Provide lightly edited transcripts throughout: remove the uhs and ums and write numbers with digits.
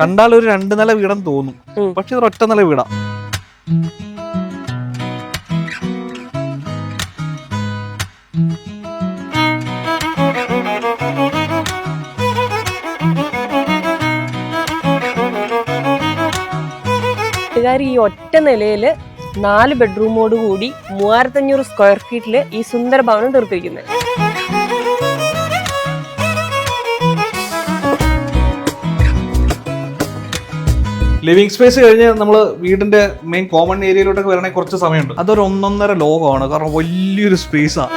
കണ്ടാൽ ഒരു 2 നില വീടെന്ന് തോന്നും, പക്ഷെ ഇത് ഒറ്റ നില വീടാ. ഈ ഒറ്റ നിലയില് 4 ബെഡ്റൂമോട് കൂടി 3500 സ്ക്വയർ ഫീറ്റില് ഈ സുന്ദര ഭവനം തീർത്തിരിക്കുന്നത്. ലിവിംഗ് സ്പേസ് കഴിഞ്ഞ് നമ്മൾ വീടിന്റെ മെയിൻ കോമൺ ഏരിയയിലോട്ടൊക്കെ വരണമെങ്കിൽ കുറച്ച് സമയമുണ്ട്. അതൊരു 1.5 ലോകമാണ്, കാരണം വലിയൊരു സ്പേസാണ്.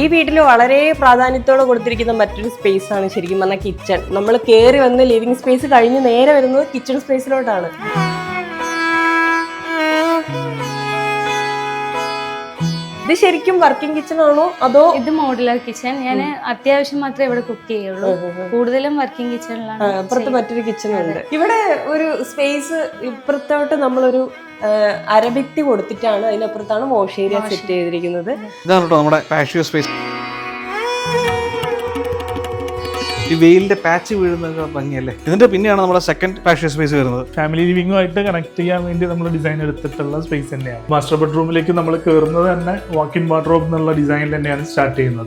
ഈ വീട്ടിൽ വളരെ പ്രാധാന്യത്തോടെ കൊടുത്തിരിക്കുന്ന മറ്റൊരു സ്പേസ് ആണ് ശരിക്കും പറഞ്ഞാൽ കിച്ചൺ. നമ്മൾ കയറി വന്ന് ലിവിംഗ് സ്പേസ് കഴിഞ്ഞ് നേരെ വരുന്നത് കിച്ചൺ സ്പേസിലോട്ടാണ്. ഇത് ശരിക്കും വർക്കിംഗ് കിച്ചൺ ആണോ അതോ? ഇത് മോഡുലാർ കിച്ചൺ. ഞാൻ അത്യാവശ്യം മാത്രമേ ഇവിടെ കുക്ക് ചെയ്യുള്ളൂ, കൂടുതലും വർക്കിംഗ് കിച്ചണിലാണ്. ഇപ്പുറത്ത് മറ്റൊരു കിച്ചൺ ഉണ്ട്. ഇവിടെ ഒരു സ്പേസ് ഇപ്പുറത്തോട്ട് നമ്മളൊരു അരഭിത്തി കൊടുത്തിട്ടാണ്, അതിനപ്പുറത്താണ് വാഷ് ഏരിയ സെറ്റ് ചെയ്തിരിക്കുന്നത്. ഇതാണ് കേട്ടോ നമ്മുടെ പാഷ്യോ സ്പേസ്. ഈ വെയിലിന്റെ പാച്ച് വീഴുന്ന ഭംഗിയല്ലേ. ഇതിന്റെ പിന്നെയാണ് നമ്മുടെ സെക്കൻഡ് പാഷ്യോ സ്പേസ് വരുന്നത്. ഫാമിലി ലിവിംഗുമായിട്ട് കണക്ട് ചെയ്യാൻ വേണ്ടി നമ്മൾ ഡിസൈൻ എടുത്തിട്ടുള്ള സ്പേസ് തന്നെയാണ്. മാസ്റ്റർ ബെഡ്റൂമിലേക്ക് നമ്മൾ കയറുന്നത് തന്നെ വാക്ക് ഇൻ വാർഡ്രോബ് എന്നുള്ള ഡിസൈനിൽ തന്നെയാണ് സ്റ്റാർട്ട് ചെയ്യുന്നത്.